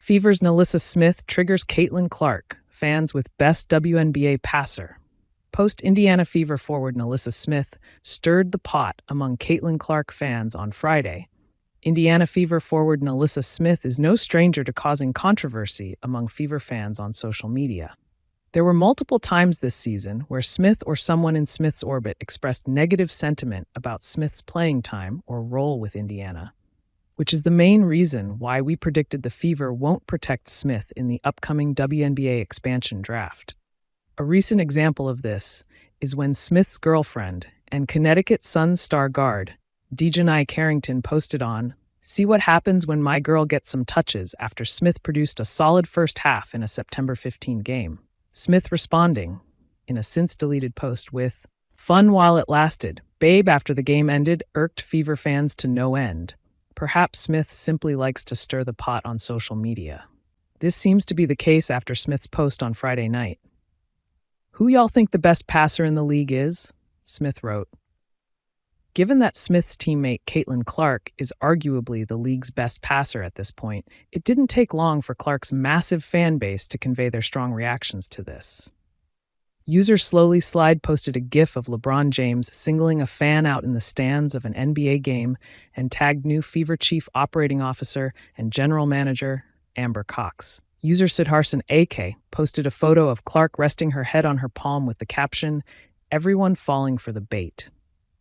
Fever's NaLyssa Smith triggers Caitlin Clark, fans with best WNBA passer. Post-Indiana Fever forward NaLyssa Smith stirred the pot among Caitlin Clark fans on Friday. Indiana Fever forward NaLyssa Smith is no stranger to causing controversy among Fever fans on social media. There were multiple times this season where Smith or someone in Smith's orbit expressed negative sentiment about Smith's playing time or role with Indiana, which is the main reason why we predicted the Fever won't protect Smith in the upcoming WNBA expansion draft. A recent example of this is when Smith's girlfriend and Connecticut Sun star guard, Dejanai Carrington, posted on, "See what happens when my girl gets some touches," after Smith produced a solid first half in a September 15 game. Smith responding, in a since-deleted post with, "Fun while it lasted. Babe, after the game ended, irked Fever fans to no end." Perhaps Smith simply likes to stir the pot on social media. This seems to be the case after Smith's post on Friday night. "Who y'all think the best passer in the league is?" Smith wrote. Given that Smith's teammate Caitlin Clark is arguably the league's best passer at this point, it didn't take long for Clark's massive fan base to convey their strong reactions to this. User Slowly Slide posted a GIF of LeBron James singling a fan out in the stands of an NBA game and tagged new Fever Chief Operating Officer and General Manager Amber Cox. User Sidharson AK posted a photo of Clark resting her head on her palm with the caption, "Everyone falling for the bait."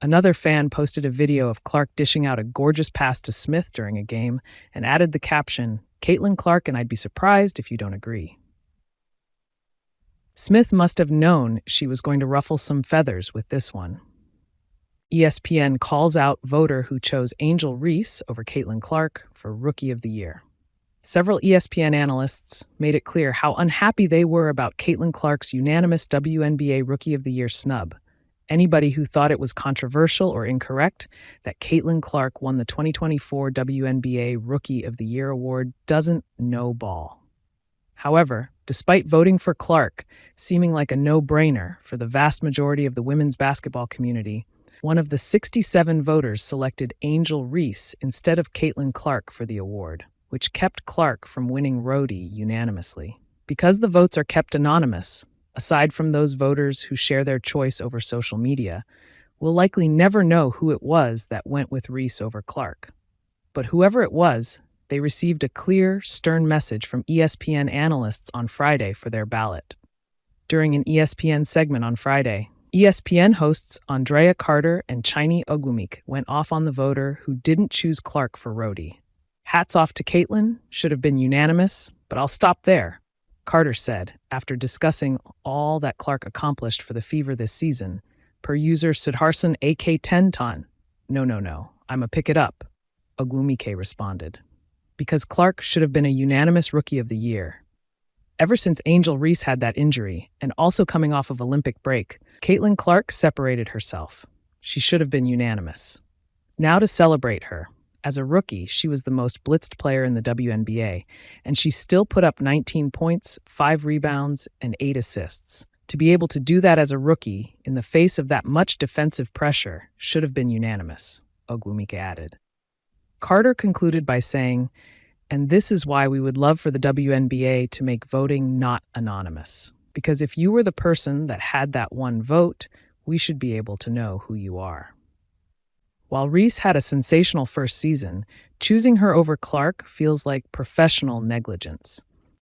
Another fan posted a video of Clark dishing out a gorgeous pass to Smith during a game and added the caption, "Caitlin Clark, and I'd be surprised if you don't agree." Smith must have known she was going to ruffle some feathers with this one. ESPN calls out voter who chose Angel Reese over Caitlin Clark for Rookie of the Year. Several ESPN analysts made it clear how unhappy they were about Caitlin Clark's unanimous WNBA Rookie of the Year snub. Anybody who thought it was controversial or incorrect that Caitlin Clark won the 2024 WNBA Rookie of the Year award doesn't know ball. However, despite voting for Clark seeming like a no-brainer for the vast majority of the women's basketball community, one of the 67 voters selected Angel Reese instead of Caitlin Clark for the award, which kept Clark from winning Rhodey unanimously. Because the votes are kept anonymous, aside from those voters who share their choice over social media, we'll likely never know who it was that went with Reese over Clark. But whoever it was, they received a clear, stern message from ESPN analysts on Friday for their ballot. During an ESPN segment on Friday, ESPN hosts Andrea Carter and Chini Ogwumike went off on the voter who didn't choose Clark for Rhodey. "Hats off to Caitlin, should have been unanimous, but I'll stop there," Carter said, after discussing all that Clark accomplished for the Fever this season, per user Sidharson AK10 ton. No, I'ma pick it up," Ogwumike responded. Because Clark should have been a unanimous Rookie of the Year. Ever since Angel Reese had that injury, and also coming off of Olympic break, Caitlin Clark separated herself. She should have been unanimous. Now to celebrate her. As a rookie, she was the most blitzed player in the WNBA, and she still put up 19 points, 5 rebounds, and 8 assists. To be able to do that as a rookie, in the face of that much defensive pressure, should have been unanimous, Ogwumike added. Carter concluded by saying, "And this is why we would love for the WNBA to make voting not anonymous. Because if you were the person that had that one vote, we should be able to know who you are." While Reese had a sensational first season, choosing her over Clark feels like professional negligence.